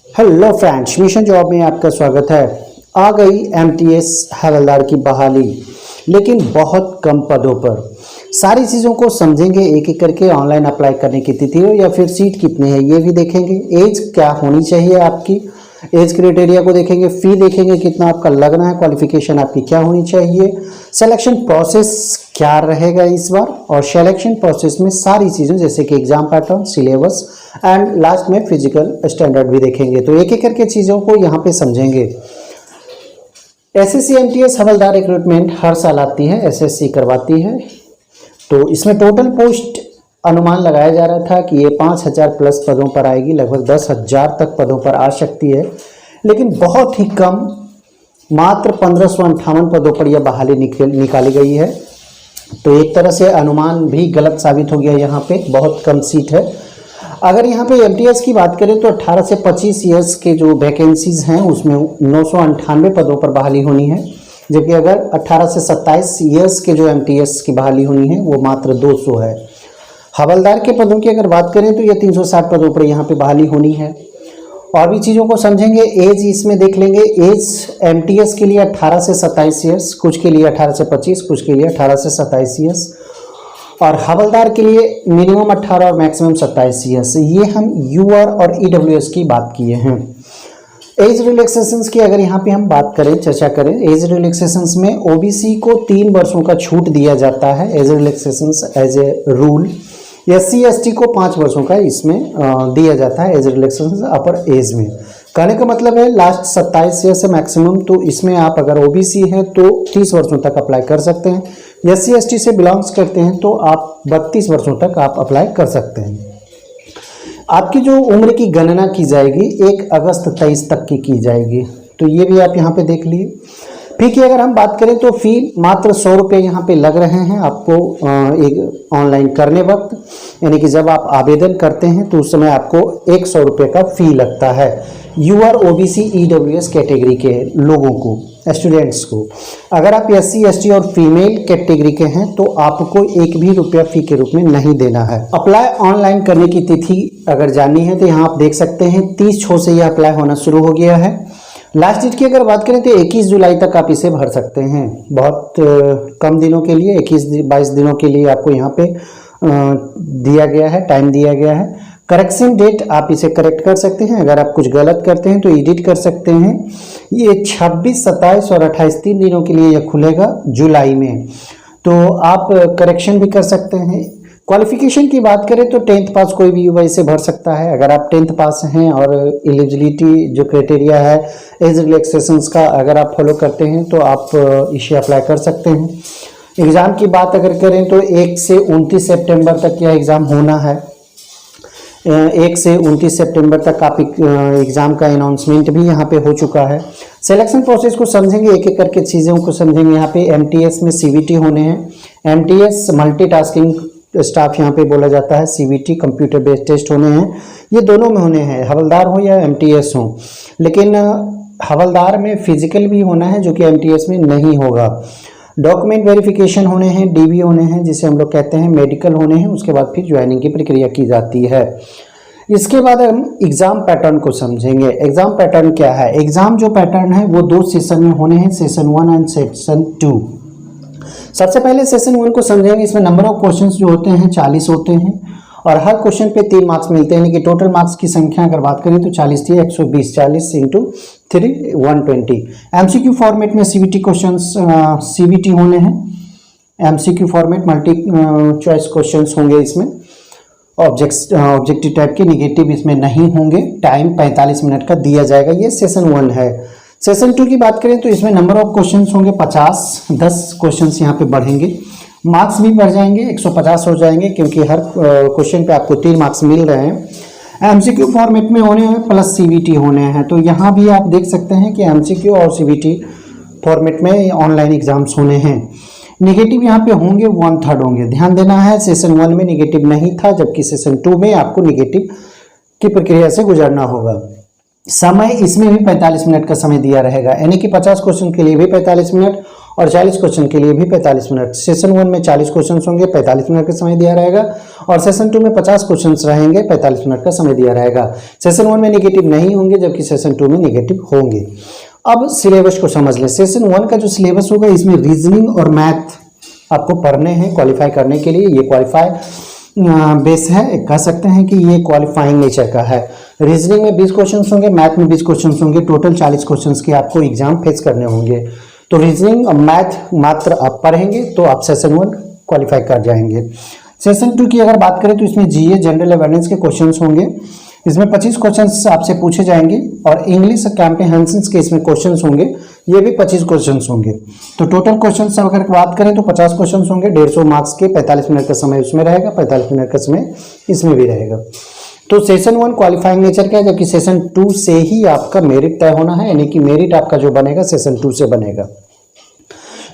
Hello friends, mission job में आपका स्वागत है। आ गई एमटीएस हवलदार की बहाली, लेकिन बहुत कम पदों पर। सारी चीज़ों को समझेंगे एक एक करके। ऑनलाइन अप्लाई करने की तिथि हो या फिर सीट कितनी है ये भी देखेंगे। एज क्या होनी चाहिए आपकी, एज क्राइटेरिया को देखेंगे। फी देखेंगे कितना आपका लगना है, क्वालिफिकेशन आपकी क्या होनी चाहिए, सिलेक्शन प्रोसेस क्या रहेगा इस बार, और सिलेक्शन प्रोसेस में सारी चीज़ें जैसे कि exam pattern, syllabus and last में फिजिकल स्टैंडर्ड भी देखेंगे। तो एक एक करके चीज़ों को यहाँ पे समझेंगे। एसएससी एमटीएस हवलदार रिक्रूटमेंट हर साल आती है, एसएससी करवाती है। तो इसमें टोटल पोस्ट अनुमान लगाया जा रहा था कि ये 5000 प्लस पदों पर आएगी, लगभग 10,000 तक पदों पर आ सकती है, लेकिन बहुत ही कम, मात्र 1558 पदों पर यह बहाली निकाली गई है। तो एक तरह से अनुमान भी गलत साबित हो गया। यहाँ पे बहुत कम सीट है। अगर यहाँ पे एमटीएस की बात करें तो 18 से 25 ईयर्स के जो वैकेंसीज हैं उसमें 998 पदों पर बहाली होनी है, जबकि अगर 18 से 27 ईयर्स के जो एमटीएस की बहाली होनी है वो मात्र 200 है। हवलदार के पदों की अगर बात करें तो ये 360 पदों पर यहाँ पे बहाली होनी है। और भी चीज़ों को समझेंगे। एज इसमें देख लेंगे। एज एमटीएस के लिए 18 से 27 ईयर्स, कुछ के लिए 18 से 25, कुछ के लिए 18 से 27 ईयर्स, और हवलदार के लिए मिनिमम 18 और मैक्सिमम 27 ईयर्स। ये हम यूआर और ईडब्ल्यूएस की बात किए हैं। एज रिलैक्सेशंस की अगर यहाँ पे हम बात करें, चर्चा करें, एज रिलैक्सेशंस में ओबीसी को 3 वर्षों का छूट दिया जाता है as relaxations as a rule. SC ST को 5 वर्षों का इसमें दिया जाता है एज रिलैक्सेशन अपर एज में। कहने का मतलब है लास्ट 27 ईयर से मैक्सिमम। तो इसमें आप अगर ओबीसी हैं तो 30 वर्षों तक अप्लाई कर सकते हैं। एससी एसटी से बिलोंग्स करते हैं तो आप 32 वर्षों तक आप अप्लाई कर सकते हैं। आपकी जो उम्र की गणना की जाएगी 1 अगस्त 23 तक की जाएगी। तो ये भी आप यहाँ पे देख लिए। फी की अगर हम बात करें तो फी मात्र 100 रुपये यहाँ पे लग रहे हैं आपको एक ऑनलाइन करने वक्त, यानी कि जब आप आवेदन करते हैं तो उस समय आपको 100 रुपये का फी लगता है यूआर ओबीसी ईडब्ल्यूएस कैटेगरी के लोगों को, स्टूडेंट्स को। अगर आप एससी एसटी और फीमेल कैटेगरी के हैं तो आपको 1 भी रुपया फी के रूप में नहीं देना है। अप्लाई ऑनलाइन करने की तिथि अगर जाननी है तो यहाँ आप देख सकते हैं 30/6 से यह अप्लाई होना शुरू हो गया है। लास्ट डेट की अगर बात करें तो 21 जुलाई तक आप इसे भर सकते हैं। बहुत कम दिनों के लिए, 21-22 दिनों के लिए आपको यहाँ पे दिया गया है, टाइम दिया गया है। करेक्शन डेट आप इसे करेक्ट कर सकते हैं। अगर आप कुछ गलत करते हैं तो एडिट कर सकते हैं। ये 26, 27 और 28 3 दिनों के लिए यह खुलेगा जुलाई में, तो आप करेक्शन भी कर सकते हैं। क्वालिफिकेशन की बात करें तो 10th पास कोई भी युवा इसे भर सकता है। अगर आप 10th पास हैं और एलिजिबिलिटी जो क्राइटेरिया है एज रिलैक्सेशंस का अगर आप फॉलो करते हैं तो आप इसे अप्लाई कर सकते हैं। एग्ज़ाम की बात अगर करें तो 1 से 29 सितंबर तक यह एग्ज़ाम होना है। 1 से 29 सितंबर तक आप एग्ज़ाम का अनाउंसमेंट भी यहाँ पे हो चुका है। सिलेक्शन प्रोसेस को समझेंगे, एक एक करके चीज़ों को समझेंगे। यहाँ पे एमटीएस में सीवीटी होने हैं। एमटीएस मल्टीटास्किंग स्टाफ यहाँ पे बोला जाता है। सीवीटी कंप्यूटर बेस्ड टेस्ट होने हैं। ये दोनों में होने हैं, हवलदार हो या एमटीएस हो। लेकिन हवलदार में फिजिकल भी होना है जो कि एमटीएस में नहीं होगा। डॉक्यूमेंट वेरिफिकेशन होने हैं, डीबी होने हैं जिसे हम लोग कहते हैं, मेडिकल होने हैं। उसके बाद फिर ज्वाइनिंग की प्रक्रिया की जाती है। इसके बाद हम एग्ज़ाम पैटर्न को समझेंगे। एग्ज़ाम पैटर्न क्या है? एग्ज़ाम जो पैटर्न है वो 2 सेशन में होने हैं, सेशन 1 एंड सेशन 2। सबसे पहले सेशन 1 को समझेंगे। इसमें नंबर ऑफ क्वेश्चंस जो होते हैं 40 होते हैं और हर क्वेश्चन पे 3 मार्क्स मिलते हैं। यानी कि टोटल मार्क्स की संख्या अगर बात करें तो 40 थी, 120, 40 इंटू 3 120। एमसीक्यू फॉर्मेट में सीबीटी क्वेश्चंस सीबीटी होने हैं। MCQ format multi choice questions होंगे इसमें। ऑब्जेक्टिव टाइप के, निगेटिव इसमें नहीं होंगे। टाइम 45 मिनट का दिया जाएगा। ये सेशन 1 है। सेशन 2 की बात करें तो इसमें नंबर ऑफ क्वेश्चंस होंगे 50, 10 क्वेश्चंस यहाँ पे बढ़ेंगे। मार्क्स भी बढ़ जाएंगे, 150 हो जाएंगे, क्योंकि हर क्वेश्चन पे आपको 3 मार्क्स मिल रहे हैं। एमसीक्यू फॉर्मेट में होने हैं प्लस सीबीटी होने हैं। तो यहाँ भी आप देख सकते हैं कि एमसीक्यू और सीबीटी फॉर्मेट में ऑनलाइन एग्जाम्स होने हैं। निगेटिव यहाँ पे होंगे 1/3 होंगे। ध्यान देना है, सेशन 1 में निगेटिव नहीं था, जबकि सेशन 2 में आपको निगेटिव की प्रक्रिया से गुजरना होगा। समय इसमें भी 45 मिनट का समय दिया रहेगा, यानी कि 50 क्वेश्चन के लिए भी 45 मिनट और 40 क्वेश्चन के लिए भी 45 मिनट। सेशन 1 में 40 क्वेश्चन होंगे, 45 मिनट का समय दिया रहेगा, और सेशन 2 में 50 क्वेश्चन रहेंगे, 45 मिनट का समय दिया रहेगा। सेशन 1 में निगेटिव नहीं होंगे, जबकि सेशन 2 में निगेटिव होंगे। अब सिलेबस को समझ लें। सेशन 1 का जो सिलेबस होगा, इसमें रीजनिंग और मैथ आपको पढ़ने हैं क्वालिफाई करने के लिए। ये क्वालिफाई बेस है, कह सकते हैं कि ये क्वालिफाइंग नेचर का है। रीजनिंग में 20 क्वेश्चन होंगे, मैथ में 20 क्वेश्चन होंगे, टोटल 40 क्वेश्चन के आपको एग्जाम फेस करने होंगे। तो रीजनिंग और मैथ मात्र आप पढ़ेंगे तो आप सेशन 1 क्वालिफाई कर जाएंगे। सेशन 2 की अगर बात करें तो इसमें जीए जनरल अवेयरनेस के क्वेश्चंस होंगे। इसमें 25 क्वेश्चंस आपसे पूछे जाएंगे, और इंग्लिश कॉम्प्रिहेंशन के इसमें क्वेश्चंस होंगे, ये भी 25 क्वेश्चंस होंगे। तो टोटल क्वेश्चंस अगर बात करें तो 50 क्वेश्चंस होंगे, 150 मार्क्स के, 45 मिनट का समय उसमें रहेगा, 45 मिनट का समय इसमें भी रहेगा। तो सेशन 1 क्वालिफाइंग नेचर का है, जबकि सेशन 2 से ही आपका मेरिट तय होना है, यानी कि मेरिट आपका जो बनेगा सेशन 2 से बनेगा।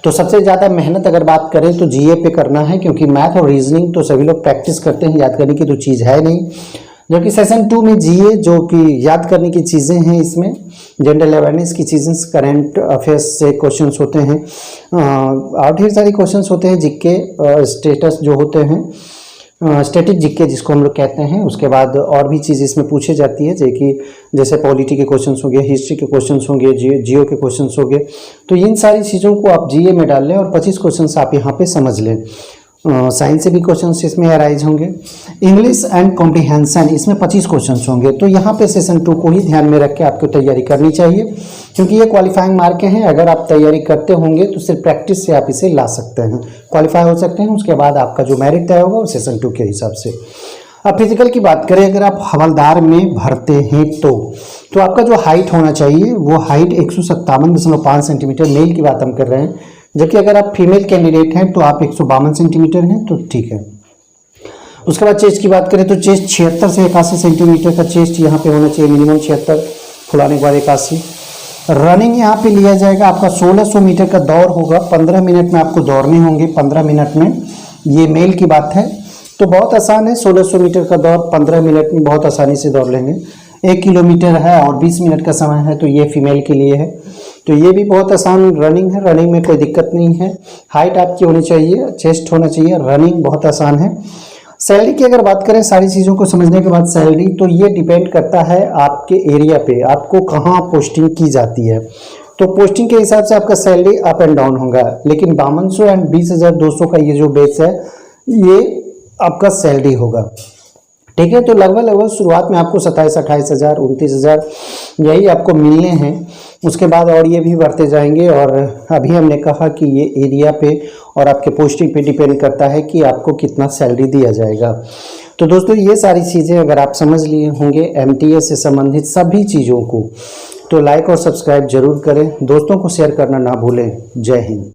तो सबसे ज़्यादा मेहनत अगर बात करें तो जीए पे करना है, क्योंकि मैथ और रीजनिंग तो सभी लोग प्रैक्टिस करते हैं, याद करने की तो चीज़ है नहीं। जबकि सेशन 2 में जीए जो कि याद करने की चीज़ें हैं, इसमें जनरल अवेयरनेस की चीज़ें, करंट अफेयर्स से क्वेश्चंस होते हैं, और ढेर सारे क्वेश्चंस होते हैं जिसके स्टेटस जो होते हैं, स्टैटिक जीके जिसको हम लोग कहते हैं। उसके बाद और भी चीज़ इसमें पूछी जाती है, जैसे पॉलिटी के क्वेश्चंस होंगे, हिस्ट्री के क्वेश्चंस होंगे, जियो के क्वेश्चंस होंगे। तो इन सारी चीज़ों को आप जीए में डाल लें और 25 क्वेश्चंस आप यहाँ पे समझ लें। साइंस से भी क्वेश्चंस इसमें अराइज होंगे। इंग्लिश एंड कॉम्प्रिहेंशन इसमें 25 क्वेश्चंस होंगे। तो यहाँ पे सेशन 2 को ही ध्यान में रख के आपको तैयारी करनी चाहिए, क्योंकि ये क्वालिफाइंग मार्क हैं। अगर आप तैयारी करते होंगे तो सिर्फ प्रैक्टिस से आप इसे ला सकते हैं, क्वालिफाई हो सकते हैं। उसके बाद आपका जो मेरिट तय होगा वो सेशन 2 के हिसाब से। अब फिजिकल की बात करें, अगर आप हवलदार में भरते हैं तो आपका जो हाइट होना चाहिए वो हाइट 157.5 सेंटीमीटर, मेल की बात हम कर रहे हैं। जबकि अगर आप फीमेल कैंडिडेट हैं तो आप 152 सेंटीमीटर हैं, तो ठीक है। उसके बाद चेस्ट की बात करें तो चेस्ट 76 से 81 सेंटीमीटर का चेस्ट यहाँ पे होना चाहिए, मिनिमम 76, फुलाने के बाद 81। रनिंग यहाँ पे लिया जाएगा आपका 1600 मीटर का दौड़ होगा, 15 मिनट में आपको दौड़ने होंगे, 15 मिनट में। ये मेल की बात है, तो बहुत आसान है, 1600 मीटर का दौड़ 15 मिनट में बहुत आसानी से दौड़ लेंगे। 1 किलोमीटर है और 20 मिनट का समय है, तो ये फीमेल के लिए है। तो ये भी बहुत आसान रनिंग है, रनिंग में कोई दिक्कत नहीं है। हाइट आपकी होनी चाहिए, चेस्ट होना चाहिए, रनिंग बहुत आसान है। सैलरी की अगर बात करें, सारी चीज़ों को समझने के बाद सैलरी तो ये डिपेंड करता है आपके एरिया पे, आपको कहाँ पोस्टिंग की जाती है। तो पोस्टिंग के हिसाब से आपका सैलरी अप एंड डाउन होगा, लेकिन 5200 एंड 20,200 का ये जो बेस है, ये आपका सैलरी होगा। ठीक है, तो लगभग शुरुआत में आपको 27-28,000, 29,000 यही आपको मिलने हैं। उसके बाद और ये भी बढ़ते जाएंगे, और अभी हमने कहा कि ये एरिया पे और आपके पोस्टिंग पे डिपेंड करता है कि आपको कितना सैलरी दिया जाएगा। तो दोस्तों, ये सारी चीज़ें अगर आप समझ लिए होंगे एमटीएस से संबंधित सभी चीज़ों को, तो लाइक और सब्सक्राइब जरूर करें, दोस्तों को शेयर करना ना भूलें। जय हिंद।